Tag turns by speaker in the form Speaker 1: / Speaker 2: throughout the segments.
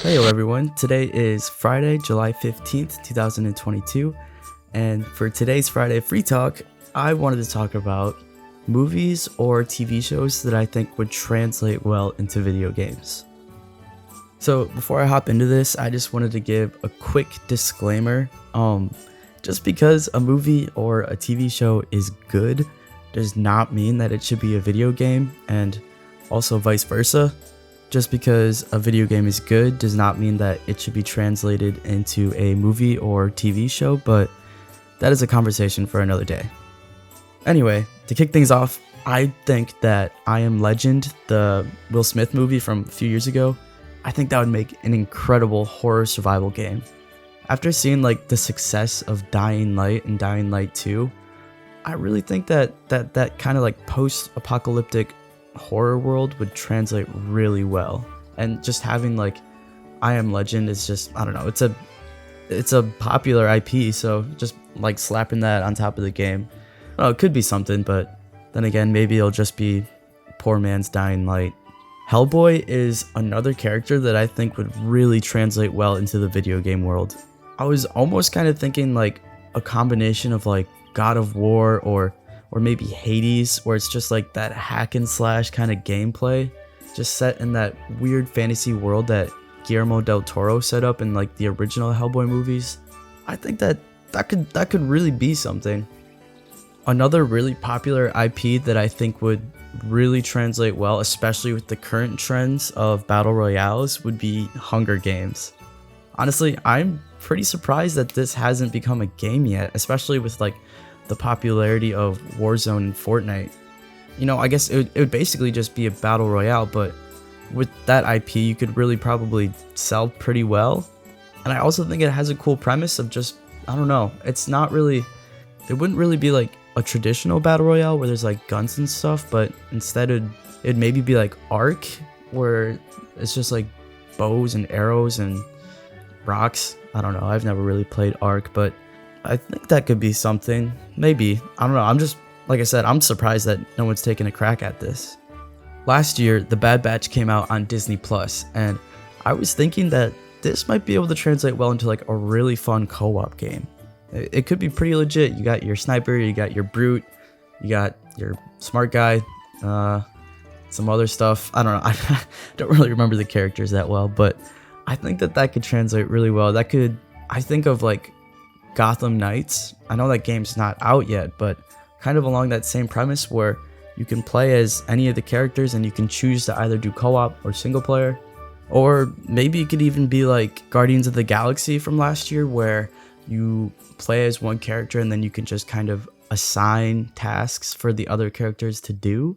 Speaker 1: Hello everyone, today is Friday, July 15th, 2022, and for today's Friday Free Talk, I wanted to talk about movies or TV shows that I think would translate well into video games. So before I hop into this, I just wanted to give a quick disclaimer. Just because a movie or a TV show is good does not mean that it should be a video game, and also vice versa. Just because a video game is good does not mean that it should be translated into a movie or TV show, but that is a conversation for another day. Anyway, to kick things off, I think that I Am Legend, the Will Smith movie from a few years ago, I think that would make an incredible horror survival game. After seeing the success of Dying Light and Dying Light 2, I really think that kind of post-apocalyptic horror world would translate really well. And just having I Am Legend is just, I don't know, it's a popular IP, so just slapping that on top of the game, well, it could be something, but then again, maybe it'll just be poor man's Dying Light. Hellboy is another character that I think would really translate well into the video game world. I was almost kind of thinking a combination of God of War or maybe Hades, where it's just that hack and slash kind of gameplay, just set in that weird fantasy world that Guillermo del Toro set up in the original Hellboy movies. I think that could really be something. Another really popular IP that I think would really translate well, especially with the current trends of battle royales, would be Hunger Games. Honestly, I'm pretty surprised that this hasn't become a game yet, especially with the popularity of Warzone and Fortnite. I guess it would basically just be a battle royale, but with that IP, you could really probably sell pretty well. And I also think it has a cool premise of just, I don't know, it wouldn't really be a traditional battle royale where there's guns and stuff, but instead it'd maybe be Ark, where it's just bows and arrows and rocks. I don't know, I've never really played Ark, but I think that could be something. Maybe. I don't know. I'm just, like I said, I'm surprised that no one's taken a crack at this. Last year, The Bad Batch came out on Disney Plus, and I was thinking that this might be able to translate well into a really fun co-op game. It could be pretty legit. You got your sniper, you got your brute, you got your smart guy, some other stuff. I don't know. I don't really remember the characters that well, but I think that could translate really well. That could, I think of Gotham Knights. I know that game's not out yet, but kind of along that same premise where you can play as any of the characters and you can choose to either do co-op or single player. Or maybe it could even be Guardians of the Galaxy from last year, where you play as one character and then you can just kind of assign tasks for the other characters to do.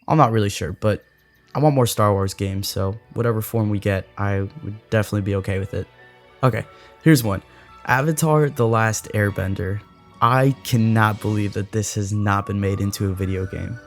Speaker 1: I'm not really sure, but I want more Star Wars games, so whatever form we get, I would definitely be okay with it. Okay, here's one. Avatar: The Last Airbender. I cannot believe that this has not been made into a video game.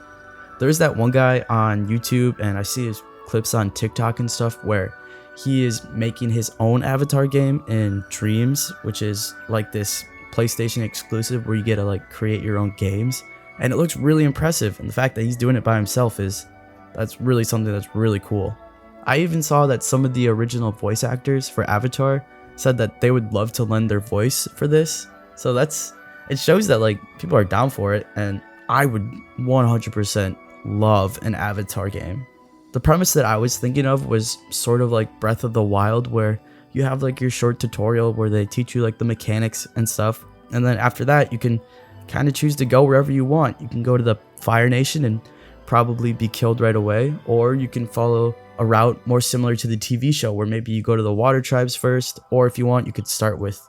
Speaker 1: There's that one guy on YouTube, and I see his clips on TikTok and stuff, where he is making his own Avatar game in Dreams, which is this PlayStation exclusive where you get to create your own games, and it looks really impressive. And the fact that he's doing it by himself that's really something that's really cool. I even saw that some of the original voice actors for Avatar said that they would love to lend their voice for this. So it shows that people are down for it, and I would 100% love an Avatar game. The premise that I was thinking of was sort of like Breath of the Wild, where you have your short tutorial where they teach you the mechanics and stuff, and then after that you can kind of choose to go wherever you want. You can go to the Fire Nation and probably be killed right away, or you can follow a route more similar to the TV show where maybe you go to the Water Tribes first, or if you want, you could start with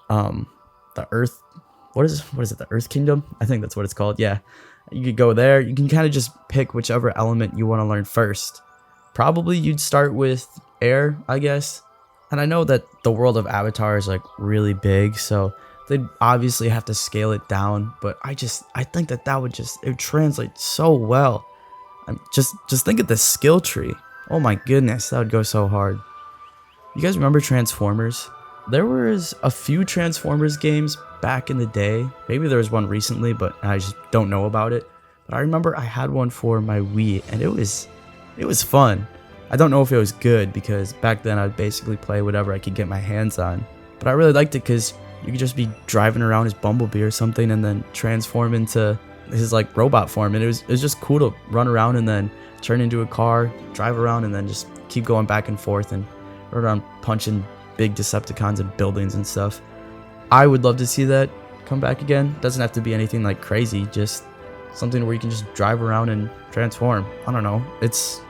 Speaker 1: the Earth. What is it? The Earth Kingdom? I think that's what it's called. Yeah, you could go there. You can kind of just pick whichever element you want to learn first. Probably you'd start with air, I guess. And I know that the world of Avatar is really big, so they'd obviously have to scale it down, but I think that would translate so well. Just think of the skill tree. Oh my goodness, that would go so hard. You guys remember Transformers? There was a few Transformers games back in the day. Maybe there was one recently, but I just don't know about it. But I remember I had one for my Wii, and it was fun. I don't know if it was good because back then I'd basically play whatever I could get my hands on. But I really liked it because you could just be driving around as Bumblebee or something and then transform into his like robot form. And it was just cool to run around and then turn into a car, drive around, and then just keep going back and forth and run around punching big Decepticons and buildings and stuff. I would love to see that come back again. Doesn't have to be anything like crazy, just something where you can just drive around and transform. I don't know. It's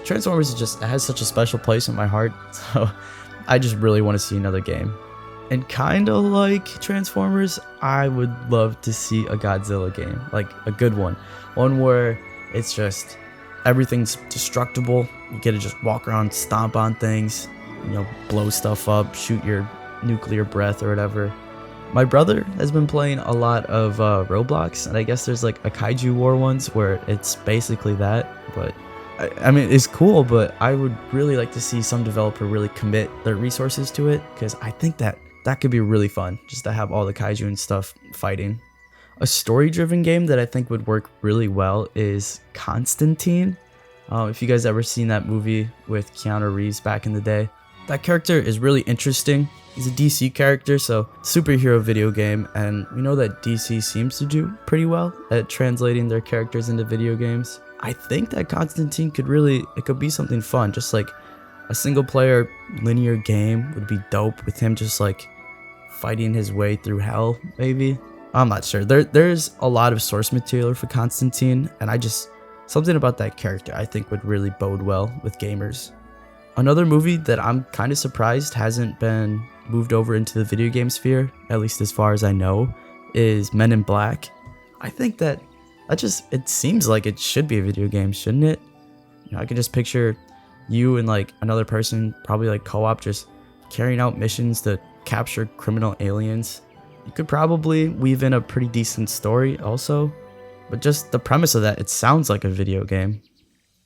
Speaker 1: Transformers is just, it has such a special place in my heart. So I just really want to see another game. And kind of like Transformers, I would love to see a Godzilla game, like a good one. One where it's just everything's destructible. You get to just walk around, stomp on things, blow stuff up, shoot your nuclear breath or whatever. My brother has been playing a lot of Roblox, and I guess there's like a Kaiju War ones where it's basically that. But I mean, it's cool, but I would really like to see some developer really commit their resources to it, because I think that could be really fun, just to have all the Kaiju and stuff fighting. A story-driven game that I think would work really well is Constantine. If you guys ever seen that movie with Keanu Reeves back in the day, that character is really interesting. He's a DC character, so superhero video game, and we know that DC seems to do pretty well at translating their characters into video games. I think that Constantine could be something fun, just like a single player linear game would be dope with him just like fighting his way through hell, maybe. I'm not sure. There's a lot of source material for Constantine, and something about that character I think would really bode well with gamers. Another movie that I'm kind of surprised hasn't been moved over into the video game sphere, at least as far as I know, is Men in Black. I think that it seems like it should be a video game, shouldn't it? I can just picture you and like another person, probably like co-op, just carrying out missions to capture criminal aliens. You could probably weave in a pretty decent story also, but just the premise of that, it sounds like a video game.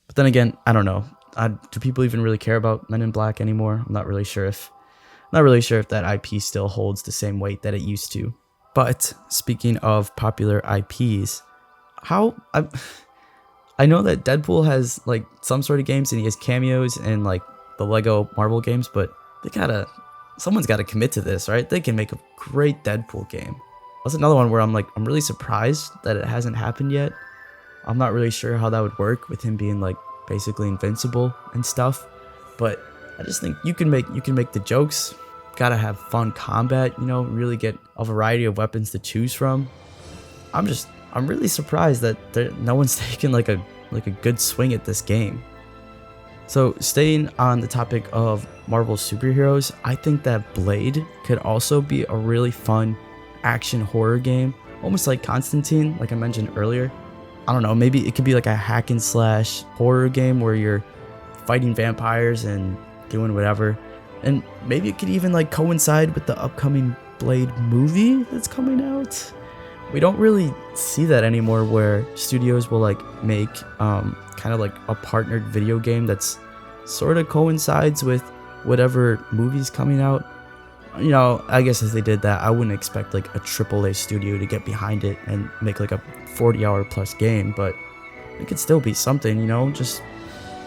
Speaker 1: But then again, I don't know. Do people even really care about Men in Black anymore? I'm not really sure if that IP still holds the same weight that it used to. But speaking of popular IPs, I know that Deadpool has like some sort of games and he has cameos in like the Lego Marvel games, but someone's gotta commit to this, right? They can make a great Deadpool game. That's another one where I'm really surprised that it hasn't happened yet. I'm not really sure how that would work with him being like basically invincible and stuff, but I just think you can make the jokes. Gotta have fun combat, really get a variety of weapons to choose from. I'm really surprised that no one's taken like a good swing at this game. So staying on the topic of Marvel superheroes, I think that Blade could also be a really fun action horror game, almost like Constantine, like I mentioned earlier. I don't know, maybe it could be like a hack and slash horror game where you're fighting vampires and doing whatever. And maybe it could even like coincide with the upcoming Blade movie that's coming out. We don't really see that anymore, where studios will like make kind of like a partnered video game that's sort of coincides with whatever movie's coming out. I guess if they did that, I wouldn't expect like a AAA studio to get behind it and make like a 40-hour plus game, but it could still be something, just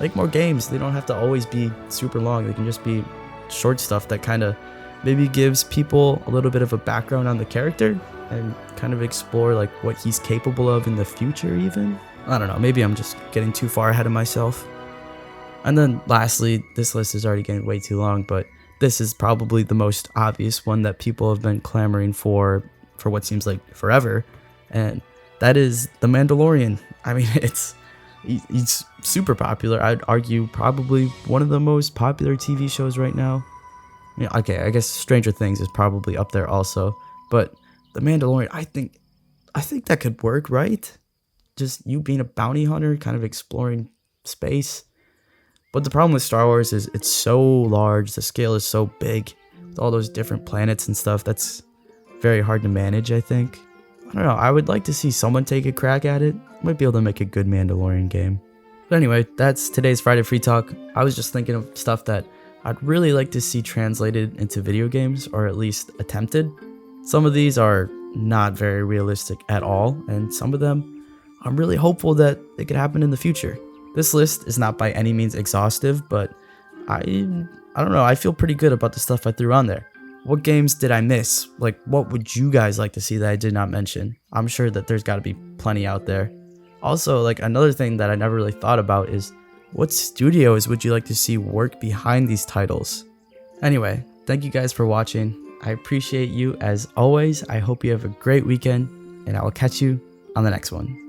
Speaker 1: like more games. They don't have to always be super long. They can just be short stuff that kind of maybe gives people a little bit of a background on the character and kind of explore like what he's capable of in the future even. I don't know, maybe I'm just getting too far ahead of myself. And then lastly, this list is already getting way too long, but this is probably the most obvious one that people have been clamoring for what seems like forever, and that is The Mandalorian. I mean, he's super popular. I'd argue probably one of the most popular TV shows right now. Okay, I guess Stranger Things is probably up there also, but The Mandalorian, I think that could work, right? Just you being a bounty hunter, kind of exploring space. But the problem with Star Wars is it's so large, the scale is so big, with all those different planets and stuff, that's very hard to manage, I think. I don't know, I would like to see someone take a crack at it. Might be able to make a good Mandalorian game. But anyway, that's today's Friday Free Talk. I was just thinking of stuff that I'd really like to see translated into video games, or at least attempted. Some of these are not very realistic at all, and some of them I'm really hopeful that they could happen in the future. This list is not by any means exhaustive, but I don't know, I feel pretty good about the stuff I threw on there. What games did I miss? Like, what would you guys like to see that I did not mention? I'm sure that there's got to be plenty out there. Also, like, another thing that I never really thought about is what studios would you like to see work behind these titles? Anyway, thank you guys for watching. I appreciate you as always. I hope you have a great weekend, and I will catch you on the next one.